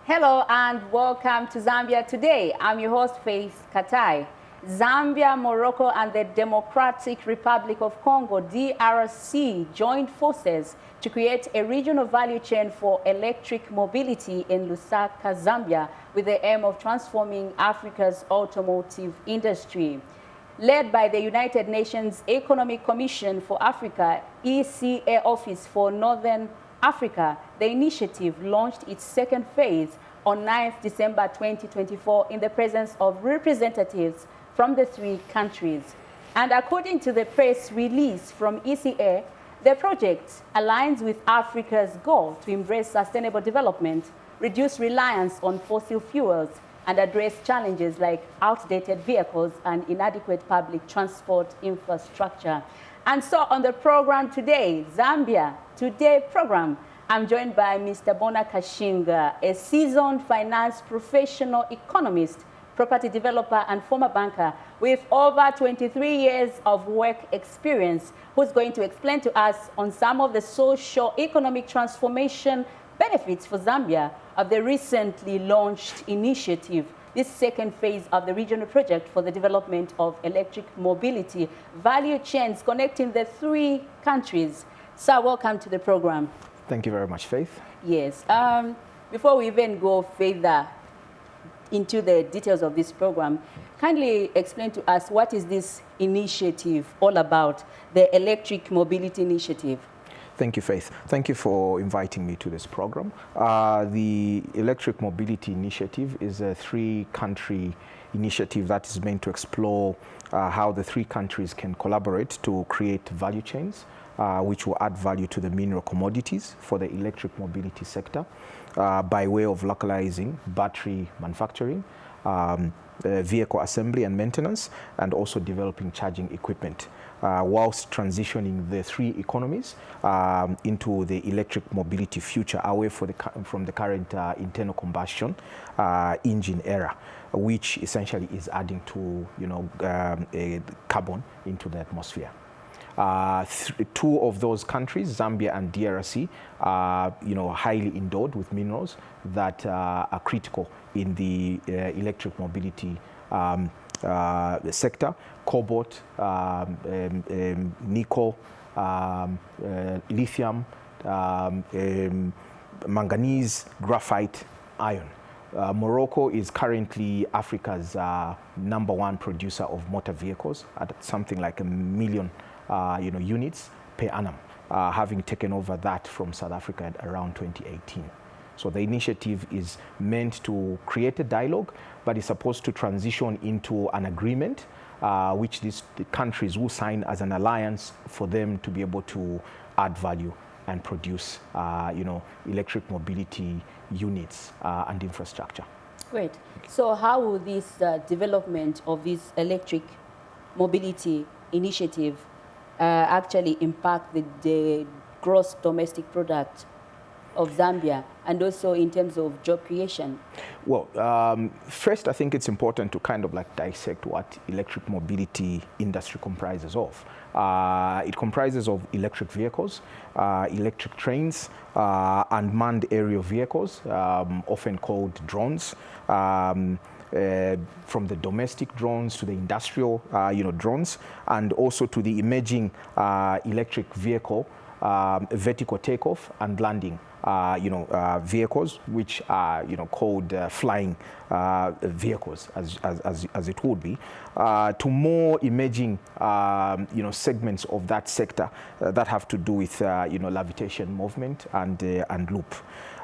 Hello and welcome to Zambia Today. I'm your host, Faith Katai. Zambia, Morocco, and the Democratic Republic of Congo, DRC, joined forces to create a regional value chain for electric mobility in Lusaka, Zambia, with the aim of transforming Africa's automotive industry. Led by the United Nations Economic Commission for Africa, ECA Office for Northern Africa, the initiative launched its second phase on 9th December 2024 in the presence of representatives from the three countries. And according to the press release from ECA, the project aligns with Africa's goal to embrace sustainable development, reduce reliance on fossil fuels, and address challenges like outdated vehicles and inadequate public transport infrastructure. And so on the program today, Zambia Today program, I'm joined by Mr. Bona Kashinga, a seasoned finance professional economist, property developer, and former banker with over 23 years of work experience, who's going to explain to us on some of the socio-economic transformation benefits for Zambia of the recently launched initiative, this second phase of the regional project for the development of electric mobility value chains connecting the three countries. Sir, welcome to the program. Thank you very much, Faith. Yes. Before we even go further into the details of this program, kindly explain to us what is this initiative all about, the Electric Mobility Initiative? Thank you, Faith. Thank you for inviting me to this program. The Electric Mobility Initiative is a three-country initiative that is meant to explore how the three countries can collaborate to create value chains which will add value to the mineral commodities for the electric mobility sector by way of localizing battery manufacturing, vehicle assembly and maintenance, and also developing charging equipment, whilst transitioning the three economies into the electric mobility future away from the current internal combustion engine era, which essentially is adding to carbon into the atmosphere. Two of those countries, Zambia and DRC, are highly endowed with minerals that are critical in the electric mobility sector: cobalt, nickel, lithium, manganese, graphite, iron. Morocco is currently Africa's #1 producer of motor vehicles at something like 1 million units per annum, having taken over that from South Africa at around 2018. So the initiative is meant to create a dialogue, but it's supposed to transition into an agreement which the countries will sign as an alliance for them to be able to add value and produce electric mobility units and infrastructure. Great. So how will this development of this electric mobility initiative actually impact the gross domestic product of Zambia, and also in terms of job creation? Well, first I think it's important to kind of dissect what electric mobility industry comprises of. It comprises of electric vehicles, electric trains, unmanned aerial vehicles, often called drones, from the domestic drones to the industrial drones, and also to the emerging electric vehicle vertical takeoff and landing vehicles, which are, called flying vehicles, as it would be, to more emerging, segments of that sector that have to do with, levitation movement and loop.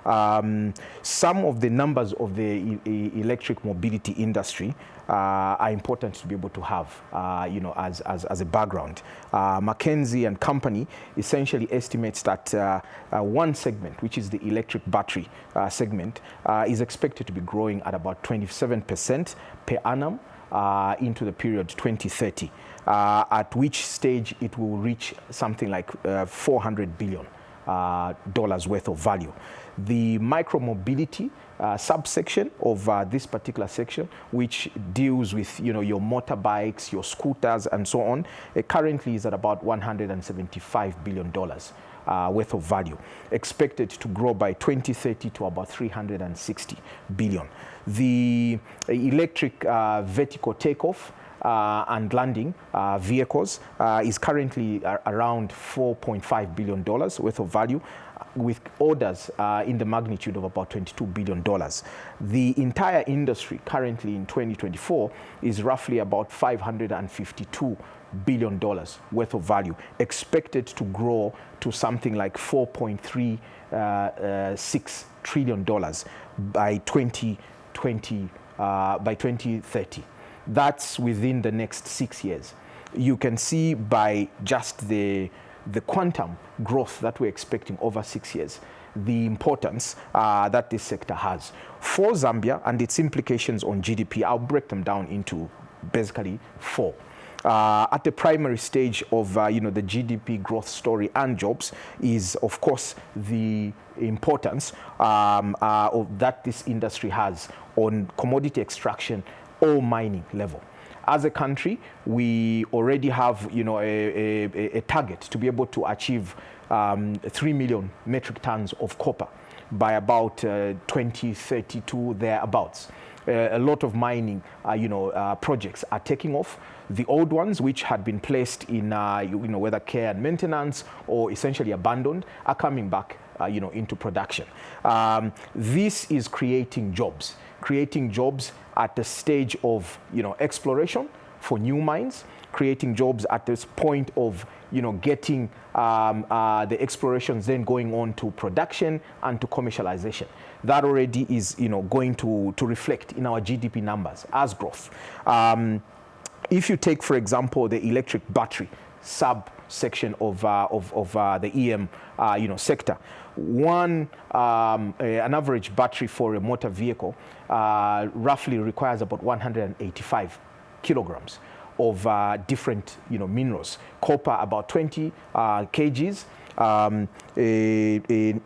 Some of the numbers of the electric mobility industry are important to be able to have, as a background. McKinsey and Company essentially estimates that one segment, which is the electric battery segment, is expected to be growing at about 27% per annum into the period 2030, at which stage it will reach something like $400 billion worth of value. The micromobility subsection of this particular section, which deals with your motorbikes, your scooters, and so on, currently is at about $175 billion worth of value, expected to grow by 2030 to about 360 billion. The electric vertical takeoff and landing vehicles is currently around $4.5 billion worth of value, with orders in the magnitude of about $22 billion. The entire industry currently in 2024 is roughly about $552 billion worth of value, expected to grow to something like $4.36 trillion by 2030. That's within the next 6 years. You can see by just the quantum growth that we're expecting over 6 years, the importance that this sector has for Zambia and its implications on GDP. I'll break them down into basically four. At the primary stage of the GDP growth story and jobs is, of course, the importance that this industry has on commodity extraction or mining level. As a country, we already have a target to be able to achieve 3 million metric tons of copper by about 2032 thereabouts. A lot of mining projects are taking off. The old ones, which had been placed in whether care and maintenance or essentially abandoned, are coming back into production. This is creating jobs at the stage of exploration for new mines, creating jobs at this point of getting the explorations then going on to production and to commercialization. That already is going to reflect in our GDP numbers as growth. If you take, for example, the electric battery subsection of the EM sector, an average battery for a motor vehicle roughly requires about 185 kilograms of different minerals. Copper about 20 kgs,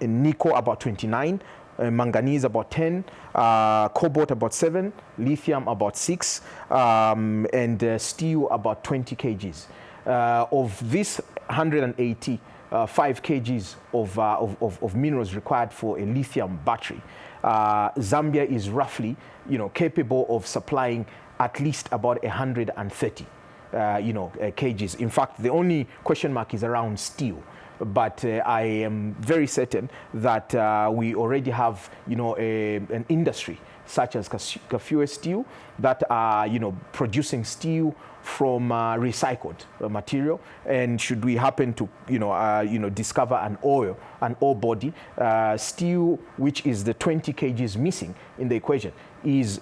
nickel about 29, manganese about 10, cobalt about 7, lithium about 6, and steel about 20 kgs. Of this 185 kgs of minerals required for a lithium battery, Zambia is roughly capable of supplying at least about 130 kgs. In fact, the only question mark is around steel. But I am very certain that we already have, an industry such as Kafue Steel that are, producing steel from recycled material. And should we happen to, discover an ore body, steel, which is the 20 kgs missing in the equation, is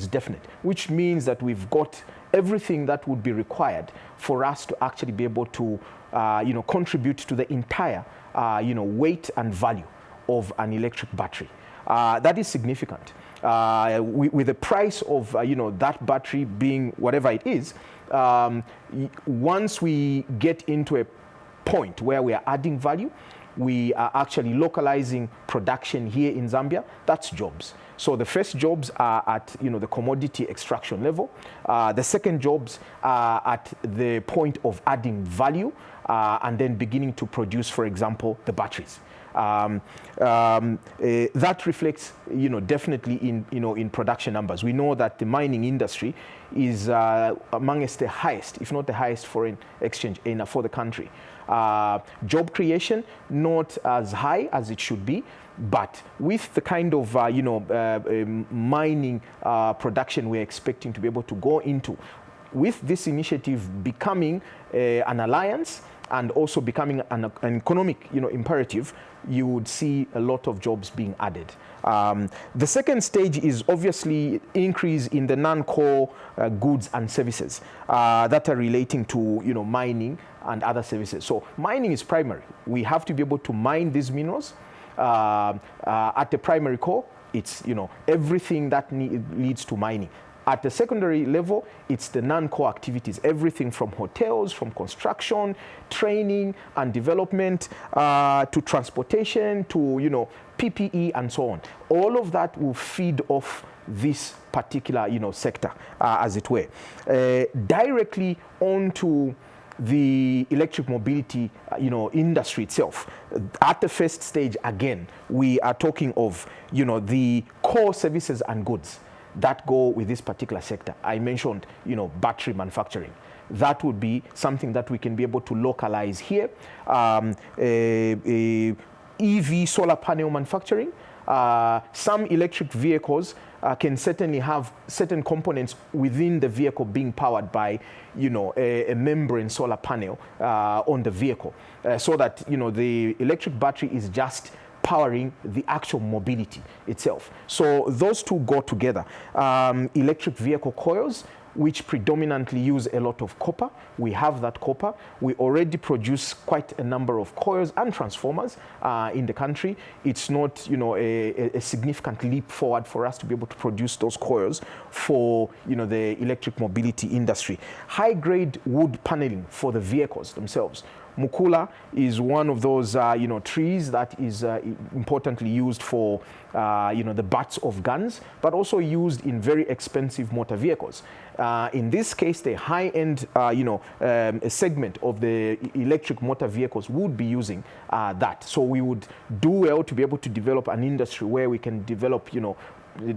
definite. Which means that we've got everything that would be required for us to actually be able to contribute to the entire, weight and value of an electric battery. That is significant. With the price of, that battery being whatever it is, once we get into a point where we are adding value, we are actually localizing production here in Zambia. That's jobs. So the first jobs are at the commodity extraction level. The second jobs are at the point of adding value and then beginning to produce, for example, the batteries. That reflects, definitely in production numbers. We know that the mining industry is amongst the highest, if not the highest, foreign exchange earner for the country. Job creation, not as high as it should be, but with the kind of mining production we're expecting to be able to go into, with this initiative becoming an alliance and also becoming an economic imperative, you would see a lot of jobs being added. The second stage is obviously increase in the non-core goods and services that are relating to mining and other services. So mining is primary. We have to be able to mine these minerals. At the primary core, it's everything that leads to mining. At the secondary level, it's the non-core activities, everything from hotels, from construction, training and development, to transportation, to PPE and so on. All of that will feed off this particular sector, as it were, directly onto the electric mobility industry itself. At the first stage, again, we are talking of the core services and goods that go with this particular sector. I mentioned battery manufacturing. That would be something that we can be able to localize here. EV solar panel manufacturing. Some electric vehicles can certainly have certain components within the vehicle being powered by a membrane solar panel on the vehicle, so that the electric battery is just powering the actual mobility itself. So those two go together. Electric vehicle coils, which predominantly use a lot of copper. We have that copper. We already produce quite a number of coils and transformers in the country. It's not a significant leap forward for us to be able to produce those coils for the electric mobility industry. High-grade wood paneling for the vehicles themselves. Mukula is one of those trees that is importantly used for the butts of guns, but also used in very expensive motor vehicles. In this case, the high-end a segment of the electric motor vehicles would be using that. So we would do well to be able to develop an industry where we can develop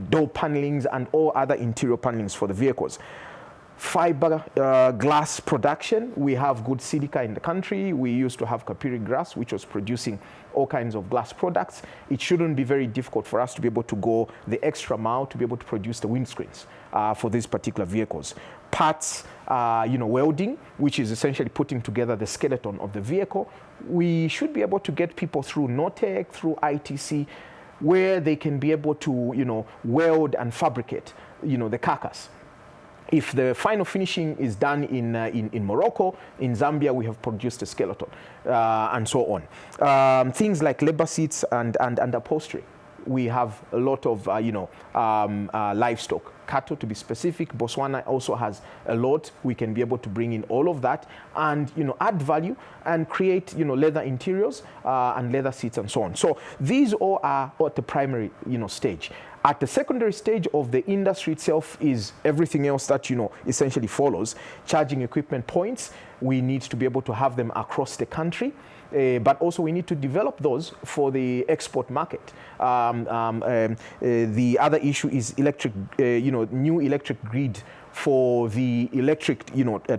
door panelings and all other interior panelings for the vehicles. Fiber glass production, we have good silica in the country. We used to have Kapiri grass, which was producing all kinds of glass products. It shouldn't be very difficult for us to be able to go the extra mile to be able to produce the windscreens for these particular vehicles. Parts, welding, which is essentially putting together the skeleton of the vehicle. We should be able to get people through NOTEC, through ITC, where they can be able to, weld and fabricate, the carcass. If the final finishing is done in Morocco, in Zambia we have produced a skeleton, and so on. Things like leather seats and upholstery. We have a lot of livestock, cattle to be specific. Botswana also has a lot. We can be able to bring in all of that and add value and create leather interiors and leather seats and so on. So these all are at the primary stage. At the secondary stage of the industry itself is everything else that essentially follows. Charging equipment points, we need to be able to have them across the country, but also we need to develop those for the export market. The other issue is electric, new electric grid for the electric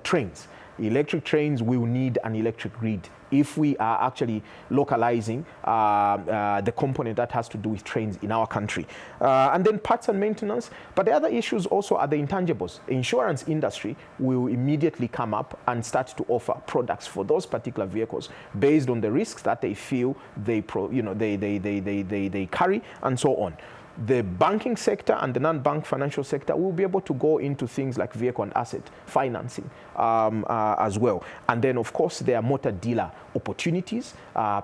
trains. Electric trains will need an electric grid if we are actually localizing the component that has to do with trains in our country. And then parts and maintenance. But the other issues also are the intangibles. The insurance industry will immediately come up and start to offer products for those particular vehicles based on the risks that they feel they carry and so on. The banking sector and the non-bank financial sector will be able to go into things like vehicle and asset financing as well. And then, of course, there are motor dealer opportunities,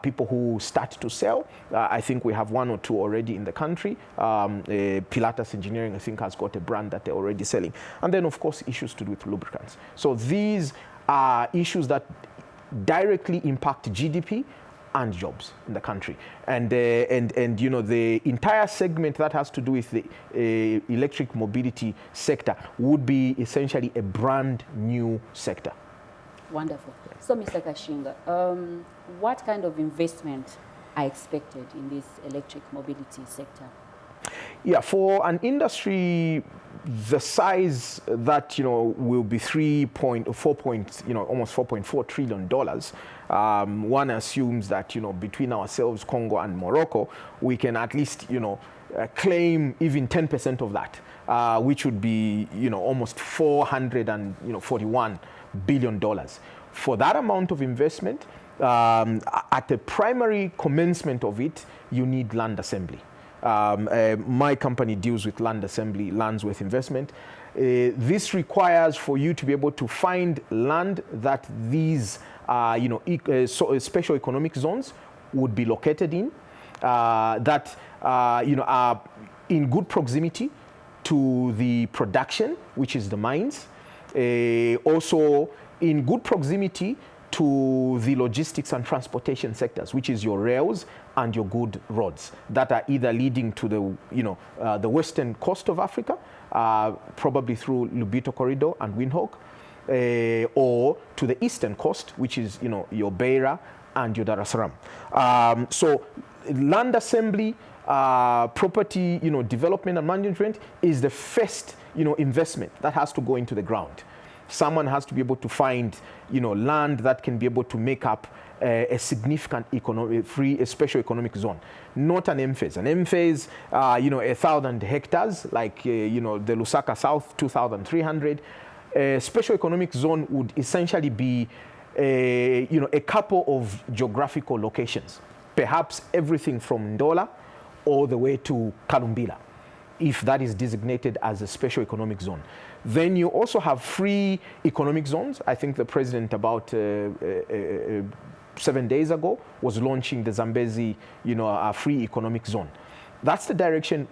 people who start to sell. I think we have one or two already in the country. Pilatus Engineering, I think, has got a brand that they're already selling. And then, of course, issues to do with lubricants. So these are issues that directly impact GDP and jobs in the country, and the entire segment that has to do with the electric mobility sector would be essentially a brand new sector. Wonderful. So, Mr. Kashinga, what kind of investment are expected in this electric mobility sector? Yeah, for an industry the size that will be 3.4 almost 4.4 trillion dollars, one assumes that between ourselves, Congo and Morocco, we can at least claim even 10% of that, which would be almost 441 billion dollars. For that amount of investment, at the primary commencement of it, you need land assembly. My company deals with land assembly, lands with investment. This requires for you to be able to find land that these special economic zones would be located in, that are in good proximity to the production, which is the mines, also in good proximity to the logistics and transportation sectors, which is your rails and your good roads that are either leading to the western coast of Africa, probably through Lobito Corridor and Windhoek, or to the eastern coast, which is your Beira and your Dar es Salaam. So land assembly, property development and management is the first investment that has to go into the ground. Someone has to be able to find land that can be able to make up a significant special economic zone, not an M phase. An M phase, 1,000 hectares, like the Lusaka South, 2,300. A special economic zone would essentially be a couple of geographical locations, perhaps everything from Ndola all the way to Kalumbila, if that is designated as a special economic zone. Then you also have free economic zones. I think the president about 7 days ago was launching the Zambezi, free economic zone. That's the direction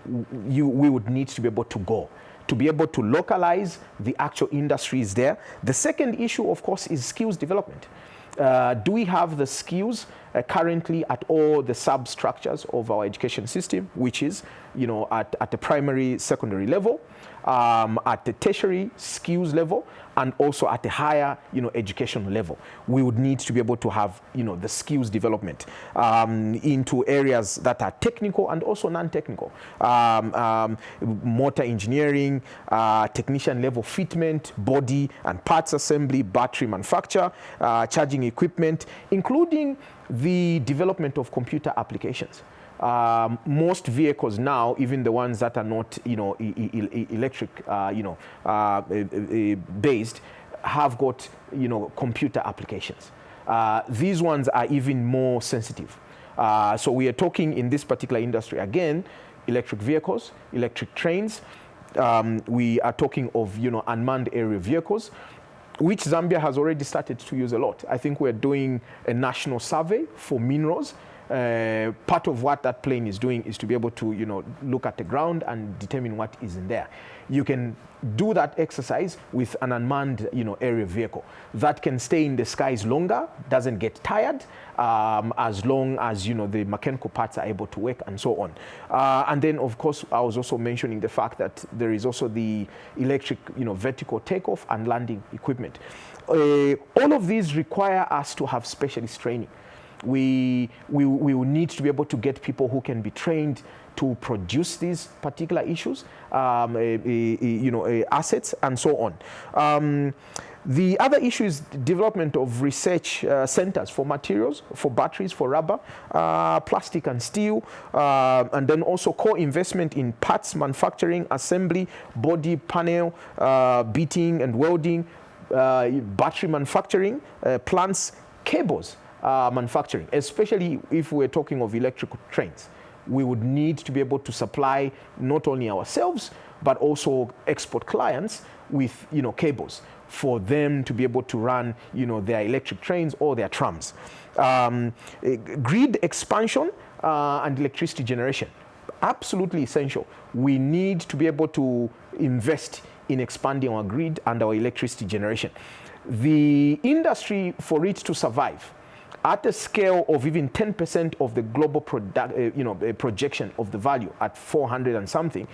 we would need to be able to go, to be able to localize the actual industries there. The second issue, of course, is skills development. Do we have the skills currently at all the substructures of our education system, which is, at the primary, secondary level, at the tertiary skills level, and also at the higher, education level? We would need to be able to have, the skills development into areas that are technical and also non-technical. Motor engineering, technician level fitment, body and parts assembly, battery manufacture, charging equipment, including the development of computer applications. Most vehicles now, even the ones that are not, electric, based, have got, computer applications. These ones are even more sensitive. So we are talking in this particular industry, again, electric vehicles, electric trains. We are talking of, unmanned aerial vehicles, which Zambia has already started to use a lot. I think we're doing a national survey for minerals. Part of what that plane is doing is to be able to, look at the ground and determine what is in there. You can do that exercise with an unmanned, aerial vehicle that can stay in the skies longer, doesn't get tired, as long as, the mechanical parts are able to work and so on. And then, of course, I was also mentioning the fact that there is also the electric, vertical takeoff and landing equipment. All of these require us to have specialist training. We will need to be able to get people who can be trained to produce these particular issues, assets and so on. The other issue is development of research centers for materials, for batteries, for rubber, plastic and steel, and then also core investment in parts manufacturing, assembly, body panel, beating and welding, battery manufacturing, plants, cables. Manufacturing, especially if we're talking of electrical trains. We would need to be able to supply not only ourselves, but also export clients with, cables for them to be able to run, their electric trains or their trams. Grid expansion and electricity generation, absolutely essential. We need to be able to invest in expanding our grid and our electricity generation. The industry, for it to survive, at a scale of even 10% of the global projection of the value at 400 and something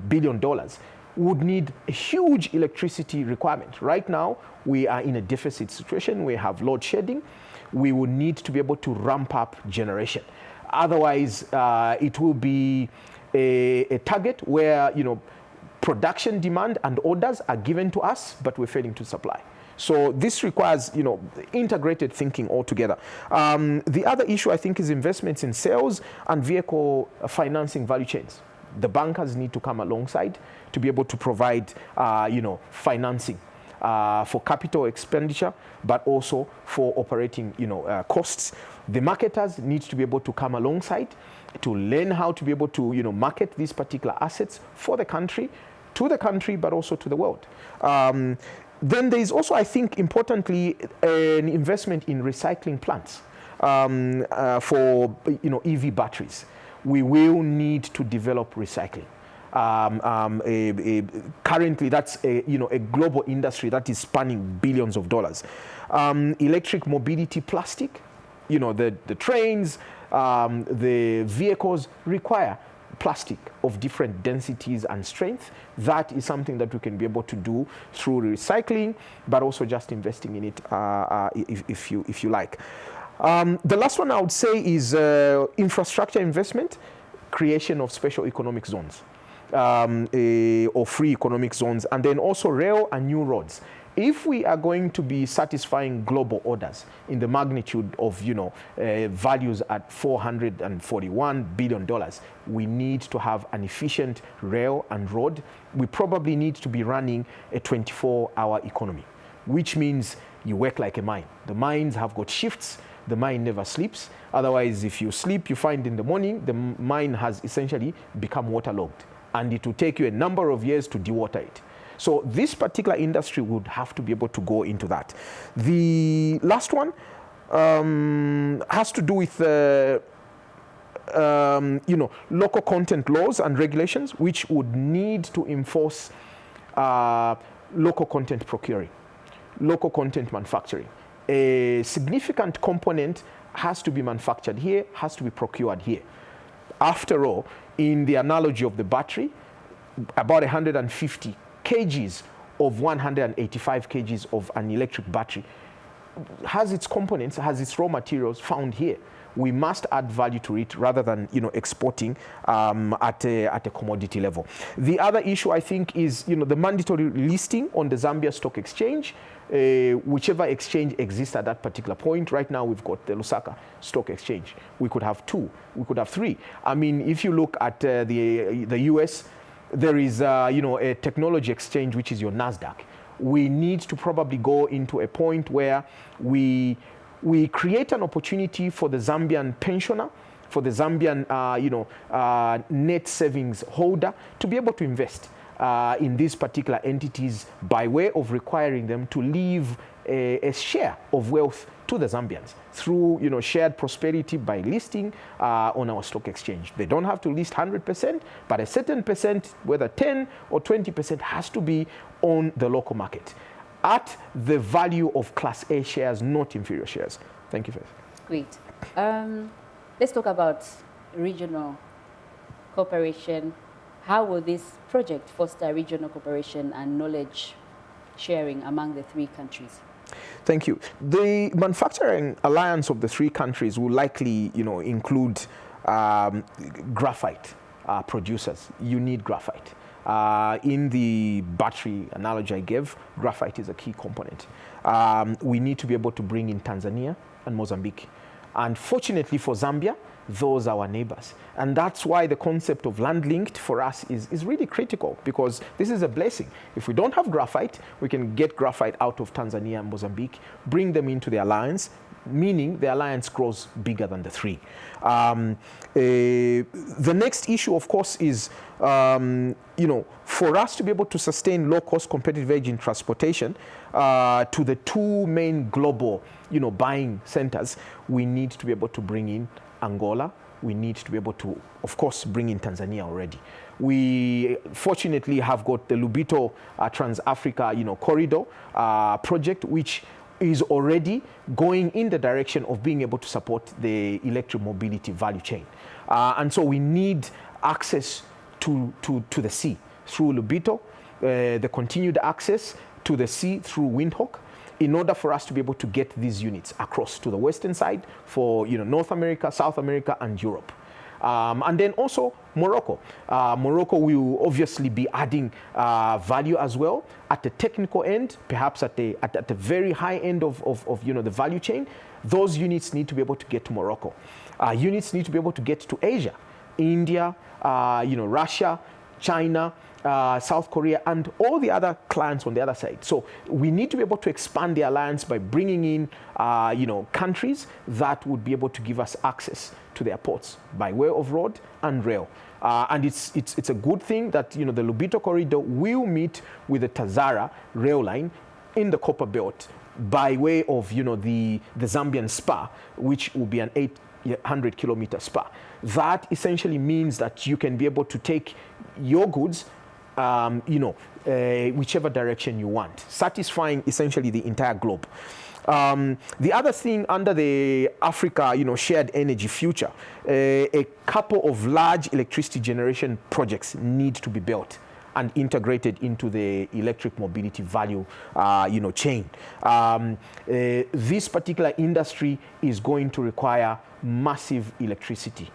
billion dollars, would need a huge electricity requirement. Right now, we are in a deficit situation. We have load shedding. We will need to be able to ramp up generation. Otherwise, it will be a target where, production demand and orders are given to us, but we're failing to supply. So this requires, integrated thinking altogether. The other issue, I think, is investments in sales and vehicle financing value chains. The bankers need to come alongside to be able to provide, financing for capital expenditure, but also for operating, costs. The marketers need to be able to come alongside to learn how to be able to, market these particular assets for the country, to the country, but also to the world. Then there is also, I think, importantly, an investment in recycling plants for EV batteries. We will need to develop recycling. Currently, that's a global industry that is spanning billions of dollars. Electric mobility plastic, the trains, the vehicles require plastic of different densities and strength. That is something that we can be able to do through recycling, but also just investing in it if you like. The last one I would say is infrastructure investment, creation of special economic zones or free economic zones, and then also rail and new roads. If we are going to be satisfying global orders in the magnitude of, values at $441 billion, we need to have an efficient rail and road. We probably need to be running a 24-hour economy, which means you work like a mine. The mines have got shifts. The mine never sleeps. Otherwise, if you sleep, you find in the morning, the mine has essentially become waterlogged, and it will take you a number of years to dewater it. So this particular industry would have to be able to go into that. The last one has to do with local content laws and regulations, which would need to enforce local content procuring, local content manufacturing. A significant component has to be manufactured here, has to be procured here. After all, in the analogy of the battery, about 150 kgs of 185 kgs of an electric battery has its components, has its raw materials found here. We must add value to it rather than exporting at a commodity level. The other issue, I think, is the mandatory listing on the Zambia Stock Exchange, whichever exchange exists at that particular point. Right now, we've got the Lusaka Stock Exchange. We could have 2, we could have 3. I mean, if you look at the US, there is a technology exchange, which is your NASDAQ. We need to probably go into a point where we create an opportunity for the Zambian pensioner, for the Zambian net savings holder to be able to invest in these particular entities by way of requiring them to leave a share of wealth to the Zambians through shared prosperity by listing on our stock exchange. They don't have to list 100%, but a certain percent, whether 10 or 20%, has to be on the local market at the value of Class A shares, not inferior shares. Thank you, Faith. Great. Let's talk about regional cooperation. How will this project foster regional cooperation and knowledge sharing among the 3 countries? Thank you. The manufacturing alliance of the 3 countries will likely, include graphite producers. You need graphite. In the battery analogy I gave, graphite is a key component. We need to be able to bring in Tanzania and Mozambique. And fortunately for Zambia, those are our neighbors. And that's why the concept of land linked for us is really critical, because this is a blessing. If we don't have graphite, we can get graphite out of Tanzania and Mozambique, bring them into the alliance, meaning the alliance grows bigger than the 3. The next issue, of course, is, for us to be able to sustain low-cost competitive edge in transportation to the 2 main global, buying centers, we need to be able to bring in Angola. We need to be able to, of course, bring in Tanzania already. We fortunately have got the Lubito Trans-Africa, corridor project, which is already going in the direction of being able to support the electric mobility value chain. And so we need access to the sea through Lubito, the continued access to the sea through Windhoek, in order for us to be able to get these units across to the western side for North America, South America, and Europe. And then also Morocco. Morocco will obviously be adding value as well at the technical end, perhaps at the very high end of the value chain. Those units need to be able to get to Morocco. Units need to be able to get to Asia, India, Russia, China, South Korea, and all the other clients on the other side. So we need to be able to expand the alliance by bringing in, countries that would be able to give us access to their ports by way of road and rail. And it's a good thing that the Lobito corridor will meet with the Tazara rail line in the Copper Belt by way of the Zambian spar, which will be an 800-kilometer spar. That essentially means that you can be able to take your goods whichever direction you want, satisfying essentially the entire globe. The other thing under the Africa, shared energy future, a couple of large electricity generation projects need to be built and integrated into the electric mobility value, chain. This particular industry is going to require massive electricity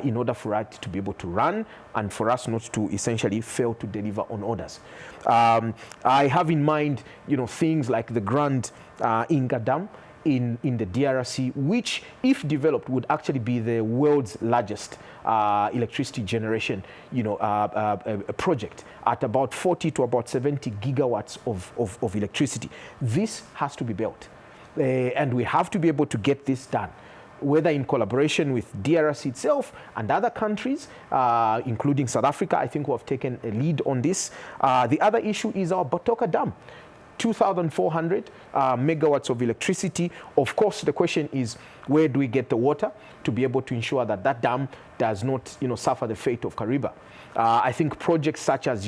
in order for it to be able to run and for us not to essentially fail to deliver on orders. I have in mind, things like the Grand Inga Dam in the DRC, which, if developed, would actually be the world's largest electricity generation, project at about 40 to about 70 gigawatts of electricity. This has to be built, and we have to be able to get this done, whether in collaboration with DRC itself and other countries, including South Africa, I think, who have taken a lead on this. The other issue is our Batoka Dam. 2,400 megawatts of electricity. Of course, the question is, where do we get the water to be able to ensure that that dam does not, suffer the fate of Kariba? I think projects such as,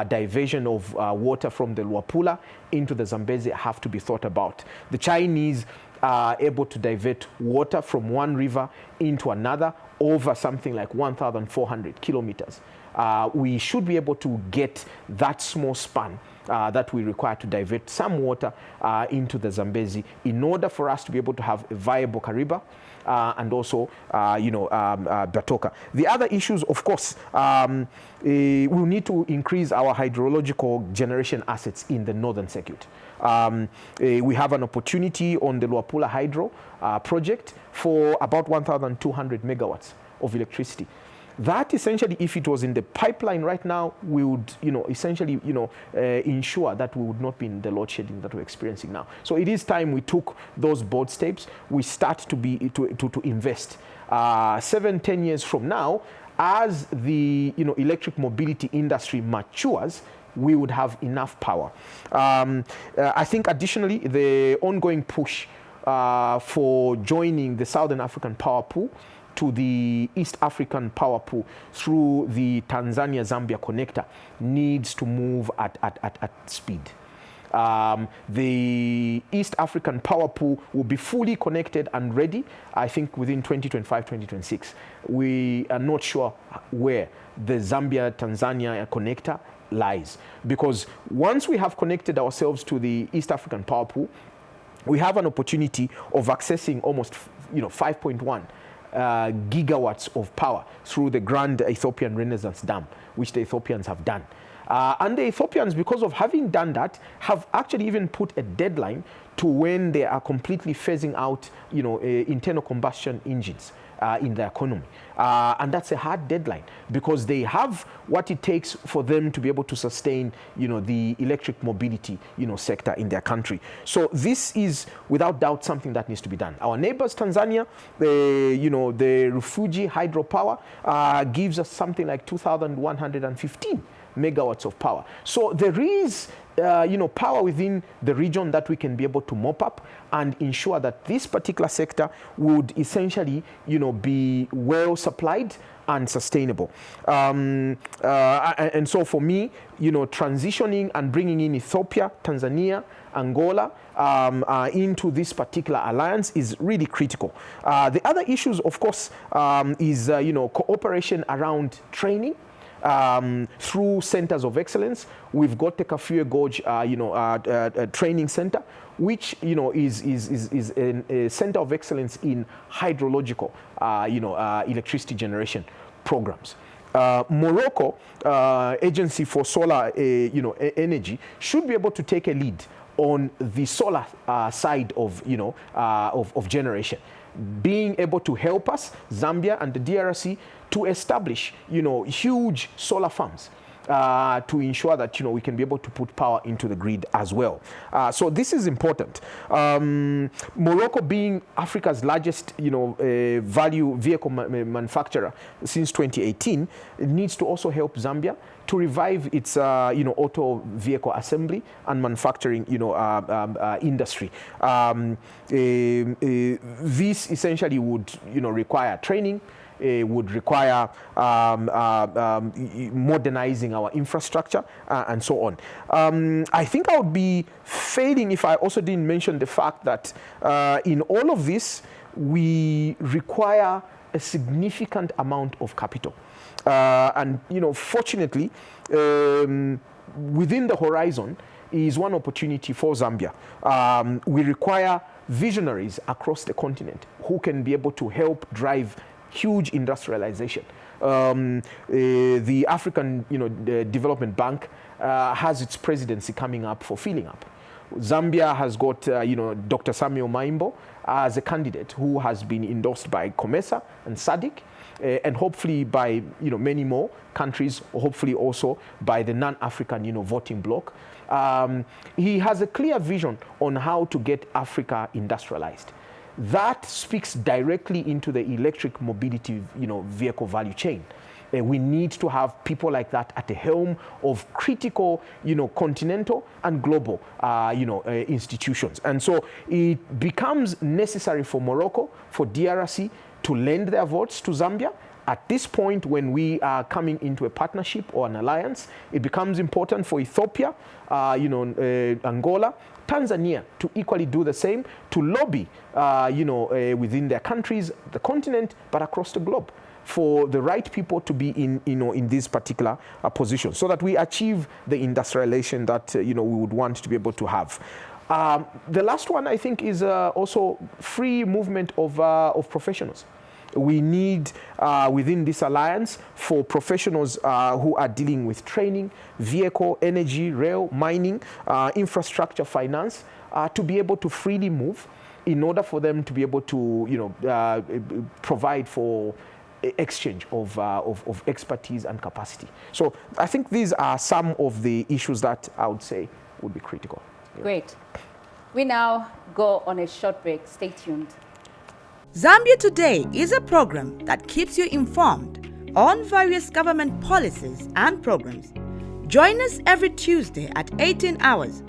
diversion of water from the Luapula into the Zambezi have to be thought about. The Chinese are able to divert water from one river into another over something like 1,400 kilometers. We should be able to get that small span that we require to divert some water into the Zambezi in order for us to be able to have a viable Kariba and also, Batoka. The other issues, of course, we'll need to increase our hydrological generation assets in the northern circuit. We have an opportunity on the Luapula Hydro project for about 1,200 megawatts of electricity. That essentially, if it was in the pipeline right now, we would, essentially, ensure that we would not be in the load shedding that we're experiencing now. So it is time we took those bold steps. We start to invest. 7-10 years from now, as the electric mobility industry matures, we would have enough power. I think additionally, the ongoing push for joining the Southern African Power Pool to the East African Power Pool through the Tanzania-Zambia connector needs to move at speed. The East African Power Pool will be fully connected and ready, I think, within 2025-2026. We are not sure where the Zambia-Tanzania connector lies, because once we have connected ourselves to the East African Power Pool, we have an opportunity of accessing almost 5.1 gigawatts of power through the Grand Ethiopian Renaissance Dam, which the Ethiopians have done. And the Ethiopians, because of having done that, have actually even put a deadline to when they are completely phasing out, internal combustion engines in the economy. And that's a hard deadline, because they have what it takes for them to be able to sustain, the electric mobility, sector in their country. So this is without doubt something that needs to be done. Our neighbors, Tanzania, the Rufiji hydropower gives us something like 2,115 megawatts of power. So there is power within the region that we can be able to mop up and ensure that this particular sector would essentially, be well supplied and sustainable. And so for me, transitioning and bringing in Ethiopia, Tanzania, Angola into this particular alliance is really critical. The other issues, of course, is, cooperation around training. through centers of excellence. We've got the Kafue Gorge, training center, which is a center of excellence in hydrological, electricity generation programs. Morocco, Agency for Solar, Energy, should be able to take a lead on the solar side of, of generation, being able to help us, Zambia and the DRC, to establish, huge solar farms. To ensure that we can be able to put power into the grid as well. So this is important. Morocco, being Africa's largest value vehicle manufacturer since 2018, needs to also help Zambia to revive its auto vehicle assembly and manufacturing industry. This essentially would require training. Would require modernizing our infrastructure and so on. I think I would be failing if I also didn't mention the fact that in all of this, we require a significant amount of capital. And fortunately, within the horizon is one opportunity for Zambia. We require visionaries across the continent who can be able to help drive huge industrialization. The African Development Bank has its presidency coming up for filling up. Zambia has got Dr. Samuel Maimbo as a candidate who has been endorsed by COMESA and SADC, and hopefully by many more countries, hopefully also by the non-African voting bloc. He has a clear vision on how to get Africa industrialized. That speaks directly into the electric mobility, vehicle value chain. We need to have people like that at the helm of critical, continental and global, institutions. And so it becomes necessary for Morocco, for DRC to lend their votes to Zambia. At this point, when we are coming into a partnership or an alliance, it becomes important for Ethiopia, Angola, Tanzania to equally do the same, to lobby, within their countries, the continent, but across the globe, for the right people to be in these particular positions, so that we achieve the industrialization that we would want to be able to have. The last one, I think, is also free movement of professionals. We need, within this alliance, for professionals who are dealing with training, vehicle, energy, rail, mining, infrastructure, finance, to be able to freely move in order for them to be able to, provide for exchange of expertise and capacity. So I think these are some of the issues that I would say would be critical. Yeah. Great. We now go on a short break. Stay tuned. Zambia Today is a program that keeps you informed on various government policies and programs. Join us every Tuesday at 18 hours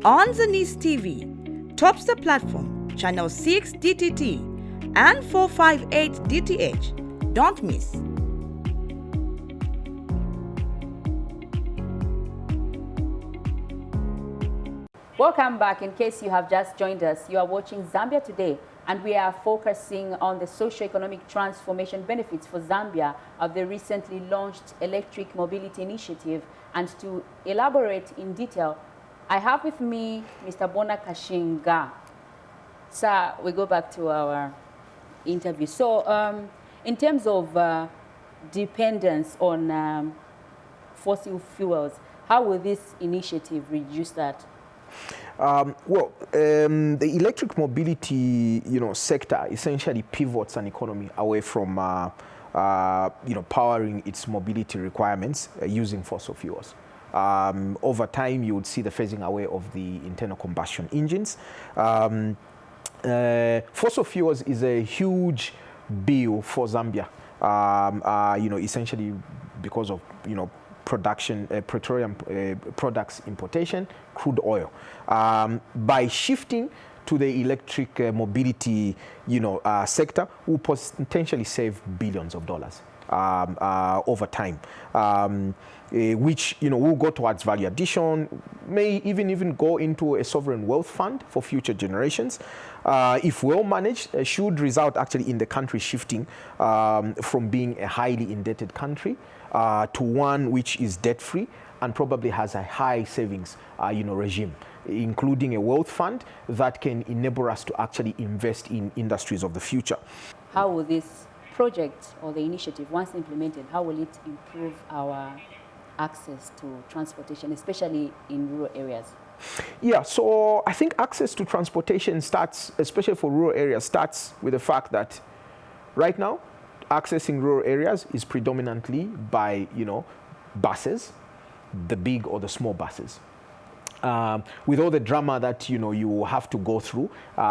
on Zanis TV, Topstar Platform, Channel 6 DTT and 458 DTH. Don't miss. Welcome back. In case you have just joined us, you are watching Zambia Today, and we are focusing on the socio-economic transformation benefits for Zambia of the recently launched electric mobility initiative. And to elaborate in detail, I have with me Mr. Bona Kashinga. Sir, we go back to our interview. So in terms of dependence on fossil fuels, how will this initiative reduce that? The electric mobility, sector essentially pivots an economy away from, powering its mobility requirements using fossil fuels. Over time, you would see the phasing away of the internal combustion engines. Fossil fuels is a huge bill for Zambia, essentially because of, production, petroleum products importation, crude oil. By shifting to the electric mobility, sector, will potentially save billions of dollars. over time. Which will go towards value addition, may even go into a sovereign wealth fund for future generations. If well managed, should result actually in the country shifting from being a highly indebted country to one which is debt-free and probably has a high savings regime, including a wealth fund that can enable us to actually invest in industries of the future. How will this project or the initiative, once implemented, how will it improve our access to transportation, especially in rural areas? Yeah, so I think access to transportation starts, especially for rural areas, starts with the fact that right now, accessing rural areas is predominantly by, buses, the big or the small buses. With all the drama that you have to go through,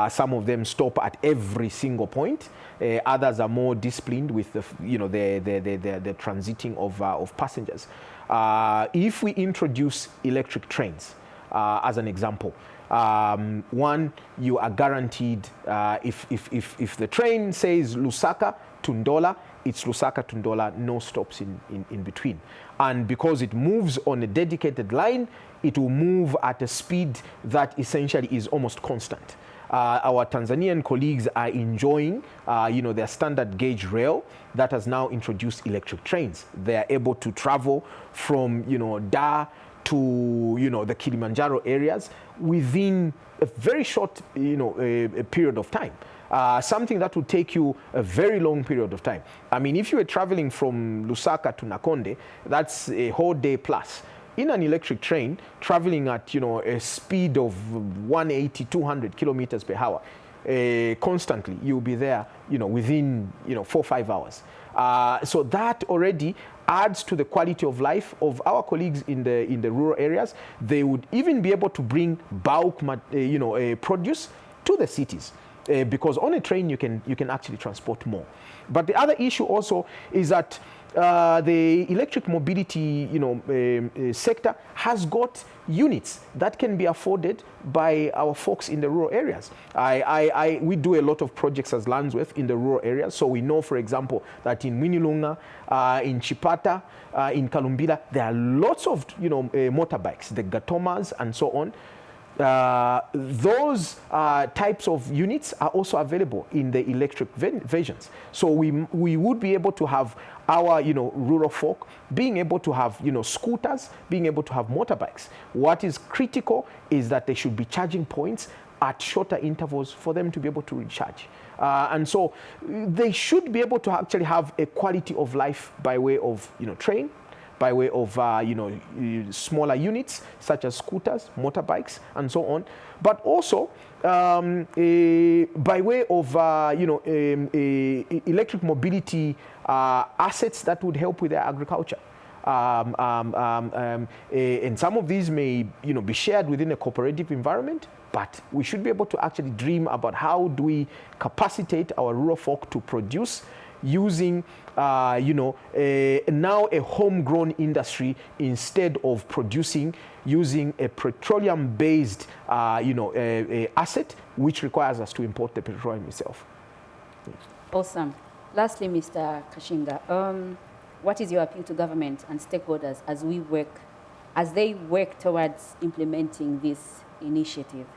some of them stop at every single point. Others are more disciplined with the transiting of passengers. If we introduce electric trains, as an example, one, you are guaranteed if the train says Lusaka to Ndola, it's Lusaka to Ndola, no stops in between. And because it moves on a dedicated line, it will move at a speed that essentially is almost constant. Our Tanzanian colleagues are enjoying, their standard gauge rail that has now introduced electric trains. They are able to travel from, Dar to, the Kilimanjaro areas within a very short, a period of time. Something that would take you a very long period of time. I mean, if you were traveling from Lusaka to Nakonde, that's a whole day plus. In an electric train, traveling at a speed of 180, 200 kilometers per hour, constantly, you'll be there within 4 or 5 hours. So that already adds to the quality of life of our colleagues in the rural areas. They would even be able to bring bulk produce to the cities. Because on a train you can actually transport more. But the other issue also is that the electric mobility sector has got units that can be afforded by our folks in the rural areas. We do a lot of projects as Landsworth in the rural areas, so we know, for example, that in Winilunga, in Chipata, in Kalumbila, there are lots of motorbikes, the Gatomas and so on. Those types of units are also available in the electric versions. So we would be able to have our rural folk being able to have scooters, being able to have motorbikes. What is critical is that there should be charging points at shorter intervals for them to be able to recharge. And so they should be able to actually have a quality of life by way of train, by way of smaller units such as scooters, motorbikes, and so on, but also by way of electric mobility assets that would help with their agriculture. And some of these may be shared within a cooperative environment, but we should be able to actually dream about how do we capacitate our rural folk to produce using now a homegrown industry instead of producing using a petroleum-based asset, which requires us to import the petroleum itself. Awesome. Lastly, Mr. Kashinga, what is your appeal to government and stakeholders as they work towards implementing this initiative?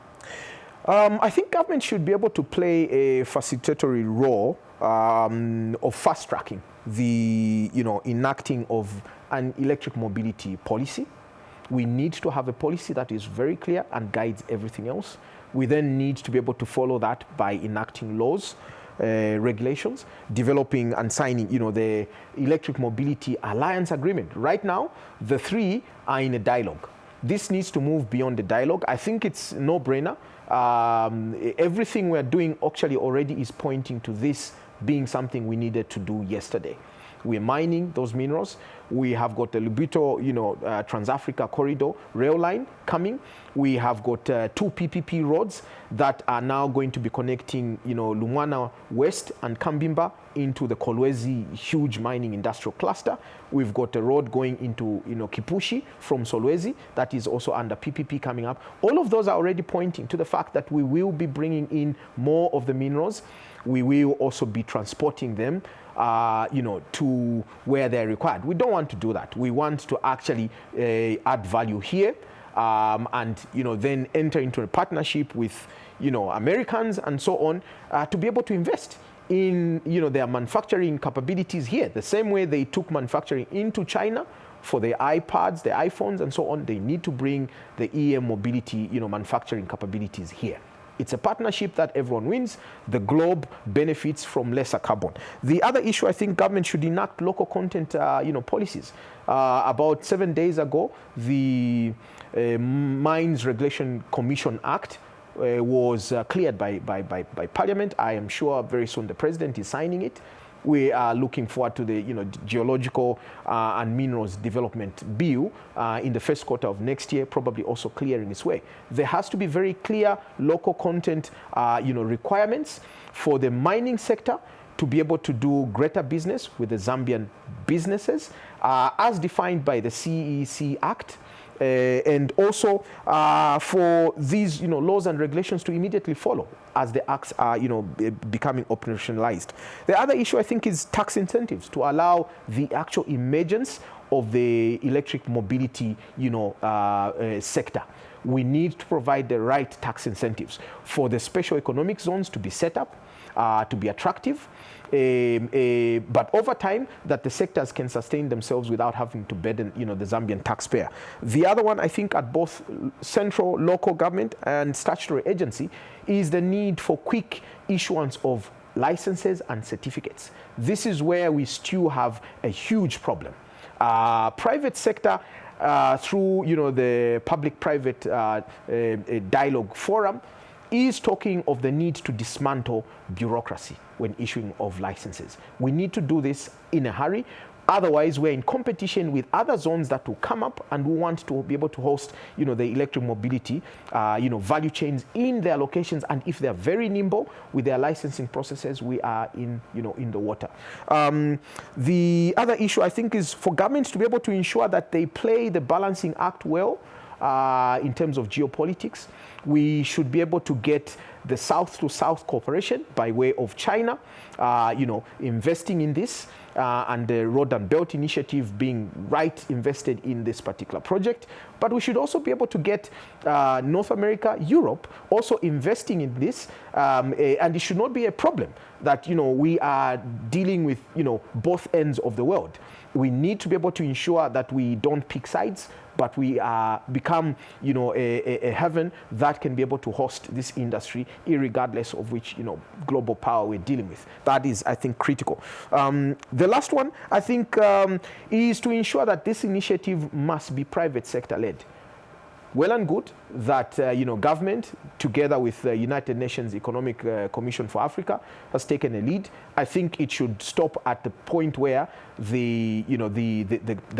I think government should be able to play a facilitatory role of fast-tracking the enacting of an electric mobility policy. We need to have a policy that is very clear and guides everything else. We then need to be able to follow that by enacting laws, regulations, developing and signing the Electric Mobility Alliance Agreement. Right now, the three are in a dialogue. This needs to move beyond the dialogue. I think it's no-brainer. Everything we're doing actually already is pointing to this being something we needed to do yesterday. We're mining those minerals. We have got the Lubito, Trans-Africa Corridor rail line coming. We have got 2 PPP roads that are now going to be connecting, Lumwana West and Kambimba into the Kolwezi huge mining industrial cluster. We've got a road going into, Kipushi from Solwezi that is also under PPP coming up. All of those are already pointing to the fact that we will be bringing in more of the minerals. we will also be transporting them to where they're required. We don't want to do that. We want to actually add value here and then enter into a partnership with Americans and so on to be able to invest in their manufacturing capabilities here. The same way they took manufacturing into China for their iPads, their iPhones and so on, they need to bring the EM mobility manufacturing capabilities here. It's a partnership that everyone wins. The globe benefits from lesser carbon. The other issue, I think government should enact local content policies. About 7 days ago, the Mines Regulation Commission Act was cleared by Parliament. I am sure very soon the President is signing it. We are looking forward to the Geological and Minerals Development Bill in the first quarter of next year, probably also clearing its way. There has to be very clear local content requirements for the mining sector to be able to do greater business with the Zambian businesses as defined by the CEC Act. And also for these laws and regulations to immediately follow as the acts are becoming operationalized. The other issue I think is tax incentives to allow the actual emergence of the electric mobility sector. We need to provide the right tax incentives for the special economic zones to be set up, to be attractive, but over time that the sectors can sustain themselves without having to burden the Zambian taxpayer. The other one I think at both central, local government and statutory agency is the need for quick issuance of licenses and certificates. This is where we still have a huge problem. Private sector through the public-private dialogue forum is talking of the need to dismantle bureaucracy when issuing of licenses. We need to do this in a hurry. Otherwise, we're in competition with other zones that will come up and we want to be able to host, the electric mobility, value chains in their locations. And if they're very nimble with their licensing processes, we are in the water. The other issue I think is for governments to be able to ensure that they play the balancing act well in terms of geopolitics. We should be able to get the South-to-South cooperation by way of China, investing in this, and the Road and Belt Initiative being invested in this particular project. But we should also be able to get North America, Europe also investing in this, and it should not be a problem that we are dealing with both ends of the world. We need to be able to ensure that we don't pick sides, but we become a haven that can be able to host this industry, irregardless of which global power we're dealing with. That is, I think, critical. The last one, I think, is to ensure that this initiative must be private sector led. Well and good that government, together with the United Nations Economic Commission for Africa, has taken a lead. I think it should stop at the point where the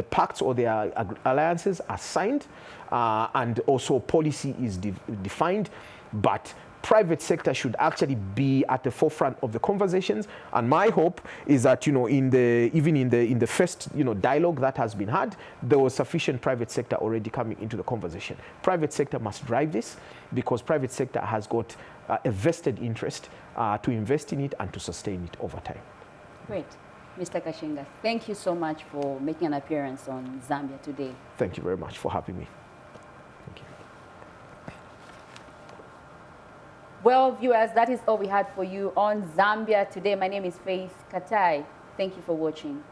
pacts or the alliances are signed, and also policy is defined, but private sector should actually be at the forefront of the conversations. And my hope is that even in the first dialogue that has been had, there was sufficient private sector already coming into the conversation. Private sector must drive this because private sector has got a vested interest to invest in it and to sustain it over time. Great. Mr. Kashinga, thank you so much for making an appearance on Zambia Today. Thank you very much for having me. Thank you. Well, viewers, that is all we had for you on Zambia Today. My name is Faith Katai. Thank you for watching.